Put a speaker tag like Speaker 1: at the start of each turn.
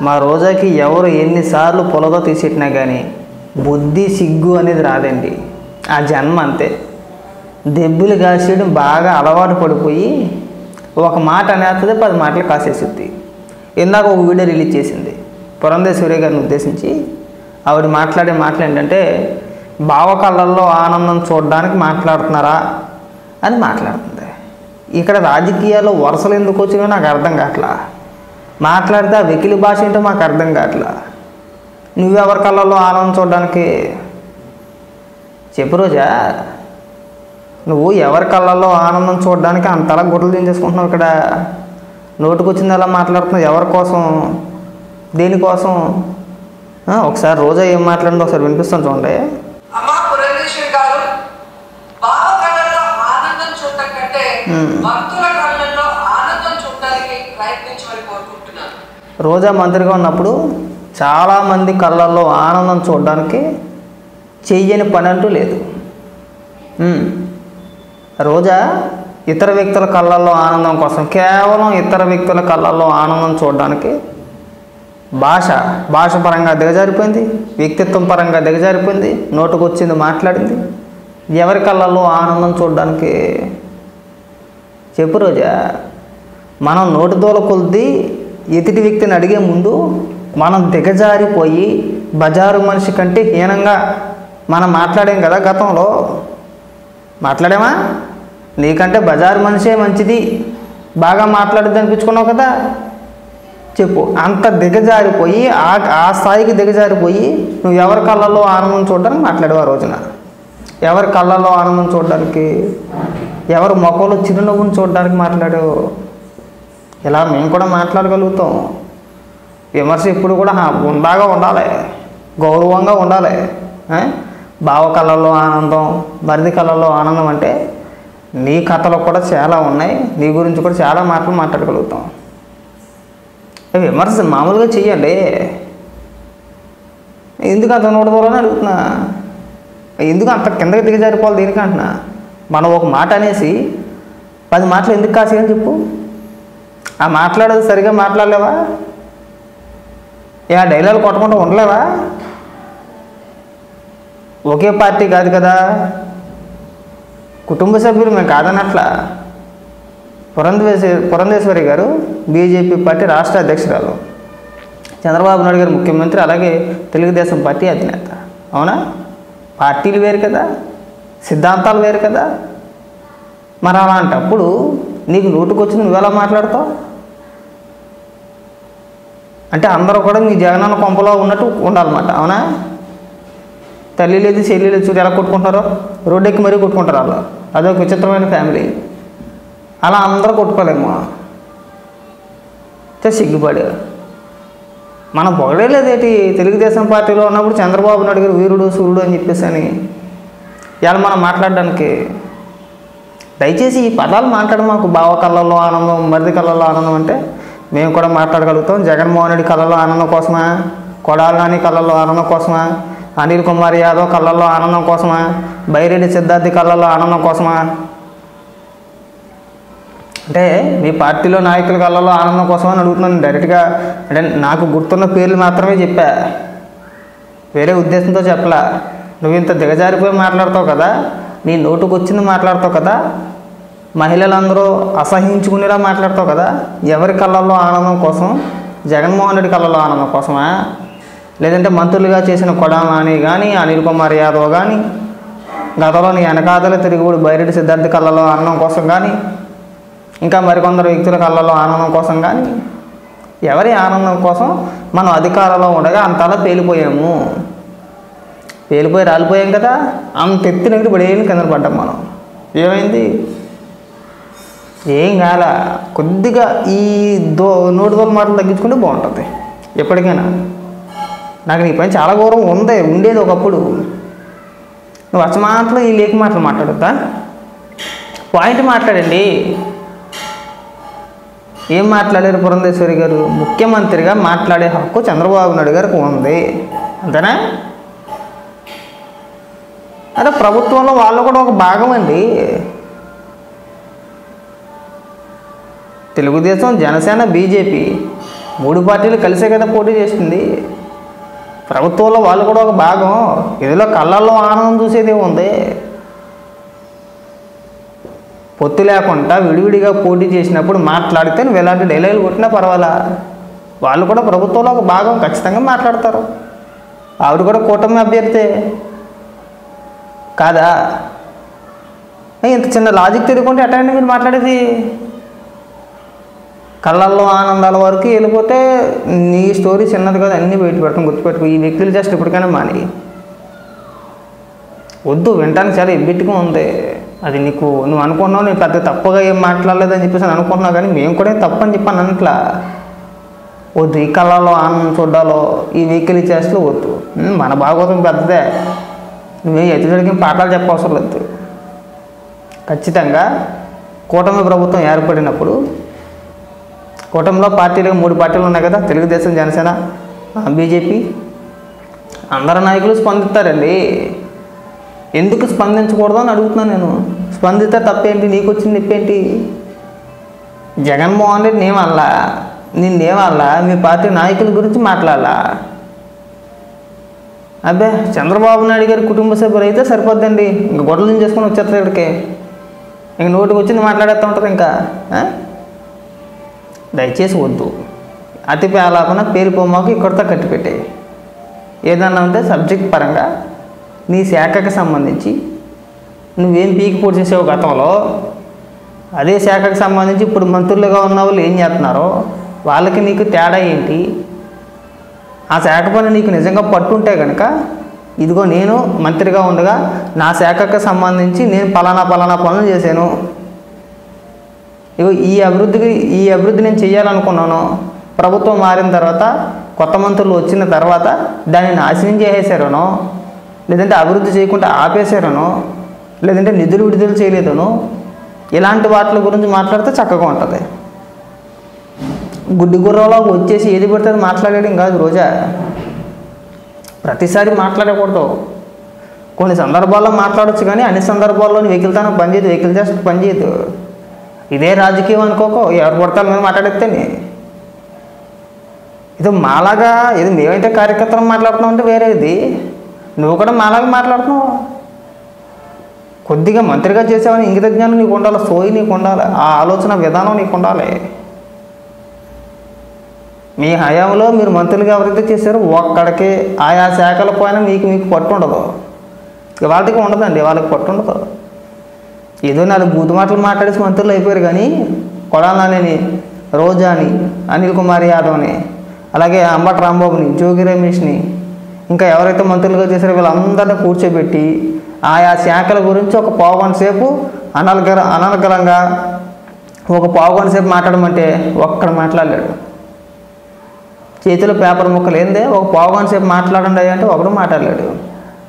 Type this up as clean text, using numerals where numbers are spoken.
Speaker 1: మా రోజాకి ఎవరు ఎన్నిసార్లు పొలతో తీసిట్టినా కానీ బుద్ధి సిగ్గు అనేది రాదండి. ఆ జన్మ అంతే. దెబ్బలు కాసేయడం బాగా అలవాటు పడిపోయి ఒక మాట అనేస్తుంది, 10 మాటలు కాసేస్తుంది. ఇందాక ఒక వీడియో రిలీజ్ చేసింది పురంధేశ్వరి గారిని ఉద్దేశించి. ఆవిడ మాట్లాడే మాటలు ఏంటంటే, బావ కళ్ళల్లో ఆనందం చూడడానికి మాట్లాడుతున్నారా అని మాట్లాడుతుంది. ఇక్కడ రాజకీయాల్లో వరుసలు ఎందుకు వచ్చినా నాకు అర్థం కావట్లా. మాట్లాడితే ఆ వెకిలి భాష ఏంటో మాకు అర్థం కావట్లా. నువ్వెవరి కళ్ళల్లో ఆనందం చూడడానికి చెప్పు రోజా. నువ్వు ఎవరి కళ్ళల్లో ఆనందం చూడడానికి అంతలా గుడ్డలు దించేసుకుంటున్నావు. ఇక్కడ నోటుకు వచ్చింది అలా మాట్లాడుతున్నావు. ఎవరి కోసం, దేనికోసం? ఒకసారి రోజా ఏం మాట్లాడిందో ఒకసారి వినిపిస్తాను చూడండి.
Speaker 2: అమ్మా పురంధేశ్వరి గారు, బావ కళ్ళల్లో ఆనందం చూడటం కంటే భక్తుల కళ్ళల్లో ఆనందం చూడడానికి ప్రయత్నించమని కోరుకుంటున్నాను.
Speaker 1: రోజా మంత్రిగా ఉన్నప్పుడు చాలామంది కళ్ళల్లో ఆనందం చూడడానికి చెయ్యని పని అంటూ లేదు. రోజా ఇతర వ్యక్తుల కళ్ళల్లో ఆనందం కోసం, కేవలం ఇతర వ్యక్తుల కళ్ళల్లో ఆనందం చూడడానికి భాష పరంగా దిగజారిపోయింది, వ్యక్తిత్వం పరంగా దిగజారిపోయింది, నోటుకు వచ్చింది మాట్లాడింది. ఎవరి కళ్ళల్లో ఆనందం చూడడానికి చెప్పు రోజా. మనం నోటి దూల కొద్ది ఎదుటి వ్యక్తిని అడిగే ముందు మనం దిగజారిపోయి బజారు మనిషి కంటే హీనంగా మనం మాట్లాడాం కదా. గతంలో మాట్లాడామా? నీకంటే బజారు మనిషే మంచిది, బాగా మాట్లాడుద్ది అనిపించుకున్నావు కదా. చెప్పు. అంత దిగజారిపోయి ఆ స్థాయికి దిగజారిపోయి నువ్వు ఎవరి కళ్ళల్లో ఆనందం చూడడానికి మాట్లాడావు ఆ రోజున. ఎవరి కళ్ళల్లో ఆనందం చూడడానికి, ఎవరి ముఖంలో చిరునవ్వును చూడడానికి మాట్లాడావు. ఇలా మేము కూడా మాట్లాడగలుగుతాం. విమర్శ ఇప్పుడు కూడా బాగా ఉండాలి, గౌరవంగా ఉండాలి. బావ కళ్ళల్లో ఆనందం, మరిది కళ్ళల్లో ఆనందం అంటే నీ కథలు కూడా చాలా ఉన్నాయి, నీ గురించి కూడా చాలా మాటలు మాట్లాడగలుగుతాం. విమర్శ మామూలుగా చెయ్యండి. ఎందుకు అంత నోడదోలని అడుగుతున్నా. ఎందుకు అంత కిందకి దిగజారిపోవాలి దేనికంటున్నా. మనం ఒక మాట అనేసి 10 మాటలు ఎందుకు కాసేయని చెప్పు. ఆ మాట్లాడేది సరిగా మాట్లాడలేవా? ఆ డైలాగ్ కొట్టకుండా ఉండలేవా? ఒకే పార్టీ కాదు కదా, కుటుంబ సభ్యులు మేము కాదనట్లా. పురంధేశ్వరి గారు బీజేపీ పార్టీ రాష్ట్ర అధ్యక్షురాలు, చంద్రబాబు నాయుడు గారు ముఖ్యమంత్రి, అలాగే తెలుగుదేశం పార్టీ అధినేత. అవునా? పార్టీలు వేరు కదా, సిద్ధాంతాలు వేరు కదా. మరి అలాంటప్పుడు నీకు నోటుకు వచ్చింది నువ్వు ఎలా మాట్లాడతావు? అంటే అందరూ కూడా నీ జగనన్న కొంపలో ఉన్నట్టు ఉండాలన్నమాట. అవునా? తల్లి లేదు చెల్లి లేదు, చూడు ఎలా కొట్టుకుంటారో, రోడ్డు ఎక్కి మరీ కొట్టుకుంటారు వాళ్ళు. అదొక విచిత్రమైన ఫ్యామిలీ. అలా అందరూ కొట్టుకోలేము. సిగ్గుపడి మనం పొగడేలేదేటి. తెలుగుదేశం పార్టీలో ఉన్నప్పుడు చంద్రబాబు నాయుడు గారు వీరుడు సూర్యుడు అని చెప్పేసి అని ఇవాళ మనం మాట్లాడడానికి. దయచేసి ఈ పదాలు మాట్లాడ మాకు. బావ కళ్ళల్లో ఆనందం, మరిది కళ్ళల్లో ఆనందం అంటే మేము కూడా మాట్లాడగలుగుతాం. జగన్మోహన్ రెడ్డి కళ్ళల్లో ఆనందం కోసమా, కొడాలి నాని కళ్ళల్లో ఆనందం కోసమా, అనిల్ కుమార్ యాదవ్ కళ్ళల్లో ఆనందం కోసమా, బైరెడ్డి సిద్ధార్థి కళ్ళల్లో ఆనందం కోసమా? అంటే మీ పార్టీలో నాయకుల కళ్ళల్లో ఆనందం కోసం అని అడుగుతున్నాను డైరెక్ట్గా. అంటే నాకు గుర్తున్న పేర్లు మాత్రమే చెప్పా, వేరే ఉద్దేశంతో చెప్పలా. నువ్వు ఇంత దిగజారిపోయి మాట్లాడతావు కదా, నీ నోటుకు వచ్చింది మాట్లాడతావు కదా, మహిళలందరూ అసహించుకునేలా మాట్లాడతావు కదా. ఎవరి కళ్ళల్లో ఆనందం కోసం? జగన్మోహన్ రెడ్డి కళ్ళల్లో ఆనందం కోసమా? లేదంటే మంత్రులుగా చేసిన కొడాలి నాని కానీ, అనిల్ కుమార్ యాదవ్ కానీ, గతంలో నీ వెనకాదల తిరుగుడు బైరెడ్డి సిద్ధార్థి కళ్ళల్లో ఆనందం కోసం కానీ, ఇంకా మరికొందరు వ్యక్తుల కళ్ళల్లో ఆనందం కోసం కానీ, ఎవరి ఆనందం కోసం? మనం అధికారంలో ఉండగా అంతలా పేలిపోయాము, పేలిపోయి రాలిపోయాం కదా. అంత ఎత్తునగిరి పడేయని కింద పడ్డాం మనం. ఏమైంది? ఏం కాల. కొద్దిగా ఈ నోటి దోల మాటలు తగ్గించుకుంటే బాగుంటుంది ఎప్పటికైనా. నాకు నీ పైన చాలా గౌరవం ఉండేది ఒకప్పుడు. నువ్వు వచ్చ మాటలు ఈ లేఖ మాటలు మాట్లాడొద్దా? పాయింట్ మాట్లాడండి. ఏం మాట్లాడారు పురంధేశ్వరి గారు? ముఖ్యమంత్రిగా మాట్లాడే హక్కు చంద్రబాబు నాయుడు గారికి ఉంది, అంతేనా? అదే ప్రభుత్వంలో వాళ్ళు కూడా ఒక భాగం అండి. తెలుగుదేశం, జనసేన, బీజేపీ 3 పార్టీలు కలిసే కదా పోటీ చేస్తుంది. ప్రభుత్వంలో వాళ్ళు కూడా ఒక భాగం. ఇదిలో కళ్ళల్లో ఆనందం చూసేది ఉంది. పొత్తు లేకుండా విడివిడిగా పోటీ చేసినప్పుడు మాట్లాడితే నువ్వు ఎలాంటి డైలాగులు కొట్టినా పర్వాలా, వాళ్ళు కూడా ప్రభుత్వంలో ఒక భాగం, ఖచ్చితంగా మాట్లాడతారు. ఆవిడ కూడా కూటమి అభ్యర్థే కాదా? ఇంత చిన్న లాజిక్ తిరుగుకుంటే ఎట్టండి మీరు మాట్లాడేది? కళ్ళల్లో ఆనందాల వరకు వెళ్ళిపోతే నీ స్టోరీ చిన్నది కదా, అన్నీ బయట పెడతాం. గుర్తుపెట్టుకో, ఈ వ్యక్తులు జస్ట్ ఇప్పటికైనా మాని వద్దు. వినటానికి చాలా ఎబ్బెట్టుగా ఉంది. అది నువ్వు అనుకున్నావు, నేను పెద్ద తప్పుగా ఏం మాట్లాడలేదని చెప్పేసి అనుకుంటున్నావు, కానీ మేము కూడా తప్పని చెప్పాను అన్నట్లా. వద్దు, ఈ కళ్ళల్లో ఆనందం చూడాలో ఈ వెహికల్ చేస్తూ వద్దు. మన భాగవతం పెద్దదే, నువ్వేం ఎదుటికి పాఠాలు చెప్పవసరం లేదు. ఖచ్చితంగా కూటమి ప్రభుత్వం ఏర్పడినప్పుడు, కూటమిలో పార్టీలు 3 పార్టీలు ఉన్నాయి కదా, తెలుగుదేశం, జనసేన, బీజేపీ, అందరు నాయకులు స్పందిస్తారండి. ఎందుకు స్పందించకూడదు అని అడుగుతున్నాను నేను. స్పందిస్తే తప్పేంటి? నీకు వచ్చిన నొప్పేంటి? జగన్మోహన్ రెడ్డి నేమల్లా, నిన్నేమల్లా, మీ పార్టీ నాయకుల గురించి మాట్లాడాలా? అబ్బే, చంద్రబాబు నాయుడు గారి కుటుంబ సభ్యులు అయితే సరిపోద్దండి. ఇంక గొడవలు చేసుకొని వచ్చేస్తారు ఇక్కడికి. ఇంక నోటికి వచ్చింది మాట్లాడేస్తూ ఉంటారు. ఇంకా దయచేసి వద్దు. అతి పేలాపన పేరుపోమాకు ఇక్కడితో కట్టిపెట్టే. ఏదన్నా ఉంటే సబ్జెక్ట్ పరంగా నీ శాఖకి సంబంధించి నువ్వేం పీకి పోటీ చేసావు గతంలో, అదే శాఖకి సంబంధించి ఇప్పుడు మంత్రులుగా ఉన్న వాళ్ళు ఏం చేస్తున్నారో వాళ్ళకి నీకు తేడా ఏంటి? ఆ శాఖ పని నీకు నిజంగా పట్టుంటే కనుక, ఇదిగో నేను మంత్రిగా ఉండగా నా శాఖకు సంబంధించి నేను పలానా పనులు చేశాను, ఇగో ఈ అభివృద్ధి నేను చేయాలనుకున్నాను, ప్రభుత్వం మారిన తర్వాత కొత్త మంత్రులు వచ్చిన తర్వాత దాన్ని నాశనం చేసేసారనో, లేదంటే అభివృద్ధి చేయకుండా ఆపేశారనో, లేదంటే నిధులు విడుదల చేయలేదనో, ఇలాంటి వాటి గురించి మాట్లాడితే చక్కగా ఉంటుంది. గుడ్డి గుర్రంలో వచ్చేసి ఏది పడితే అది మాట్లాడేయడం కాదు రోజా. ప్రతిసారి మాట్లాడకూడదు. కొన్ని సందర్భాల్లో మాట్లాడవచ్చు, కానీ అన్ని సందర్భాల్లో వెకిల్తానం పనిచేయదు, వెకిల్ చేస్తే పనిచేయదు. ఇదే రాజకీయం అనుకోకో, ఎవరు పడతారు మేము మాట్లాడేస్తేనే. ఇది మాలాగా, ఇది మేమైతే కార్యకర్తలు మాట్లాడుతున్నాం అంటే వేరేది, నువ్వు కూడా మాలాగా మాట్లాడుతున్నావు. కొద్దిగా మంత్రిగా చేసావని ఇంగిత జ్ఞానం నీకు ఉండాలి, సోయి నీకు ఉండాలి, ఆ ఆలోచన విధానం నీకు ఉండాలి. మీ హయాంలో మీరు మంత్రులుగా ఎవరైతే చేశారో ఒక్కడికి ఆయా శాఖల పైన మీకు పట్టు ఉండదు. వాళ్ళకి ఉండదండి, వాళ్ళకి పట్టు ఉండదు. ఏదో 4 బూతు మాటలు మాట్లాడేసి మంత్రులు అయిపోయారు. కానీ కొడాలని, రోజాని, అనిల్ కుమార్ యాదవ్ని, అలాగే అంబటి రాంబాబుని, జోగి రమేష్ని, ఇంకా ఎవరైతే మంత్రులుగా చేశారో వీళ్ళందరినీ కూర్చోబెట్టి ఆయా శాఖల గురించి ఒక పావుగంట సేపు అనర్గళంగా ఒక పావుగంట సేపు మాట్లాడమంటే ఒక్కడ మాట్లాడలేడు. చేతిలో పేపర్ ముక్కలు ఏందే ఒక పావుగంట సేపు మాట్లాడండి అంటే ఒకడు మాట్లాడలేడు.